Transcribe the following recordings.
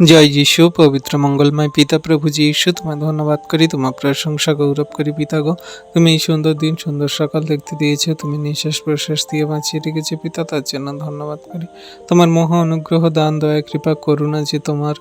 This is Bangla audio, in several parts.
জয় যিশু। পবিত্র মঙ্গলময় পিতা প্রভু যীশু, তোমায় ধন্যবাদ করি, তোমার প্রশংসা গৌরব করি পিতা গো। তুমি এই সুন্দর দিন, সুন্দর সকাল দেখতে দিয়েছো, তুমি নিঃশ্বাস প্রশ্বাস দিয়ে বাঁচিয়ে রেখেছো পিতা, তার জন্য ধন্যবাদ করি। তোমার মহা অনুগ্রহ, দান, দয়া, কৃপা, করুণা যে তোমার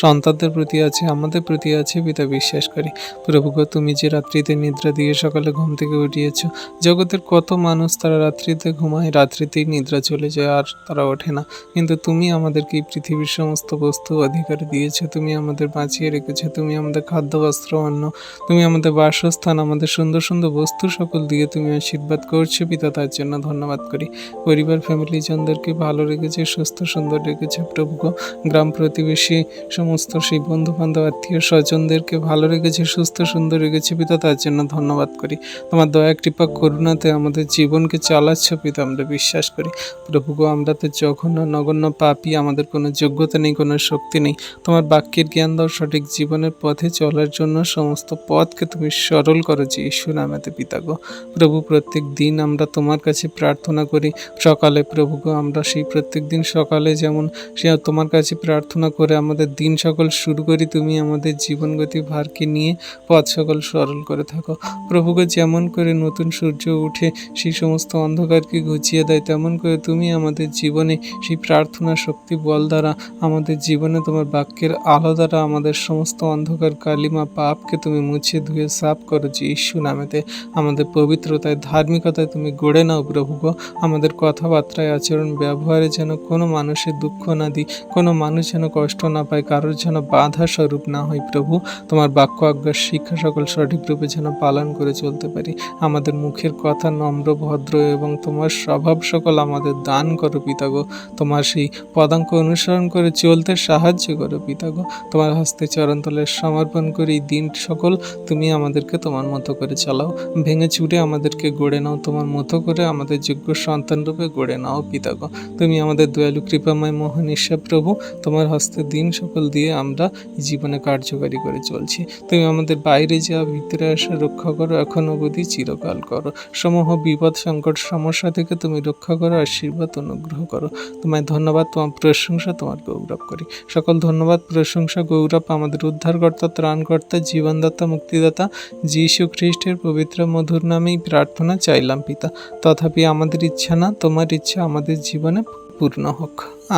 সন্তানদের প্রতি আছে, আমাদের প্রতি আছে পিতা, বিশ্বাস করি। প্রভু গো, তুমি যে রাত্রিতে নিদ্রা দিয়ে সকালে ঘুম থেকে উঠিয়েছ, জগতের কত মানুষ তারা রাত্রিতে ঘুমায়, রাত্রিতেই নিদ্রা চলে যায় আর তারা ওঠে না, কিন্তু তুমি আমাদেরকে এই পৃথিবীর সমস্ত বস্তু অধিকার দিয়েছো, তুমি আমাদের বাঁচিয়ে রেখেছো, তুমি আমাদের খাদ্য, বস্ত্র, অন্ন, তুমি আমাদের বাসস্থান, আমাদের সুন্দর সুন্দর বস্তু সকল দিয়ে তুমি আশীর্বাদ করছো পিতা, তার জন্য ধন্যবাদ করি। পরিবার, ফ্যামিলি জনদেরকে ভালো রেখেছে, সুস্থ সুন্দর রেখেছে প্রভু গো। গ্রাম প্রতিবেশী সমস্ত সেই বন্ধু বান্ধব, আত্মীয় স্বজনদেরকে ভালো রেখেছে, সুস্থ সুন্দর রেখেছে পিতা, তার জন্য ধন্যবাদ করি। তোমার দয়া, কৃপা, করুণাতে আমাদের জীবনকে চালাচ্ছ পিতা, আমরা বিশ্বাস করি। প্রভু গো, আমরা তো জঘন্য নগণ্য পাপী, আমাদের কোনো যোগ্যতা নেই, কোনো শক্তি নেই। তোমার বাক্যের জ্ঞান দাও, সঠিক জীবনের পথে চলার জন্য সমস্ত পথকে তুমি সরল করো যীশু নামেতে পিতা গো। প্রভু, প্রত্যেক দিন আমরা তোমার কাছে প্রার্থনা করি সকালে প্রভু গো, আমরা সেই প্রত্যেক দিন সকালে যেমন সে তোমার কাছে প্রার্থনা করে আমাদের দিন সকল শুরু করি, তুমি আমাদের জীবনগতি ভারকে নিয়ে পথ সকল সরল করে থাকো প্রভু গো। যেমন করে নতুন সূর্য উঠে সেই সমস্ত অন্ধকারকে ঘুচিয়ে দেয়, তেমন করে তুমি আমাদের জীবনে সেই প্রার্থনা শক্তি বল দ্বারা, আমাদের জীবনে তোমার বাক্যের আলো দ্বারা আমাদের সমস্ত অন্ধকার কালিমা পাপকে তুমি মুছে ধুয়ে সাফ করো যীশু নামেতে। আমাদের পবিত্রতায়, ধার্মিকতায় তুমি গড়ে নাও প্রভু গো। আমাদের কথাবার্তায়, আচরণ, ব্যবহারে যেন কোনো মানুষের দুঃখ না দিই, কোনো মানুষ যেন কষ্ট না পায়, কারোর যেন বাধা স্বরূপ না হয় প্রভু। তোমার বাক্য, আজ্ঞার শিক্ষা সকল সঠিকরূপে যেন পালন করে চলতে পারি। আমাদের মুখের কথা নম্র, ভদ্র এবং তোমার স্বভাব সকল আমাদের দান করো পিতা গো। তোমার সেই পদাঙ্ক অনুসরণ করে চলতে সাহায্য করো পিতা গো। তোমার হস্তে চরণতলে সমর্পণ করে এই দিন সকল তুমি আমাদেরকে তোমার মতো করে চালাও, ভেঙে চুরে আমাদেরকে গড়ে নাও, তোমার মতো করে আমাদের যোগ্য সন্তান রূপে গড়ে নাও পিতা গো। তুমি আমাদের দয়ালু, কৃপাময়, মহান ঈশ্বর প্রভু। তোমার হস্তে দিন সকল দিয়ে আমরা জীবনে কার্যকারী করে চলছি। তুমি আমাদের বাইরে যাওয়া, ভিতরে আসা রক্ষা করো, এখন অবধি চিরকাল করো। সমূহ বিপদ, সংকট, সমস্যা থেকে তুমি রক্ষা করো, আশীর্বাদ, অনুগ্রহ করো। তোমায় ধন্যবাদ, তোমার প্রশংসা, তোমার গৌরব করি। সকল ধন্যবাদ, প্রশংসা, গৌরব আমাদের উদ্ধারকর্তা, ত্রাণকর্তা, জীবনদাতা, মুক্তিদাতা যীশু খ্রিস্টের পবিত্র মধুর নামেই প্রার্থনা চাইলাম পিতা। তথাপি আমাদের ইচ্ছা না, তোমার ইচ্ছা আমাদের জীবনে পূর্ণ হোক।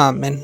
আমেন।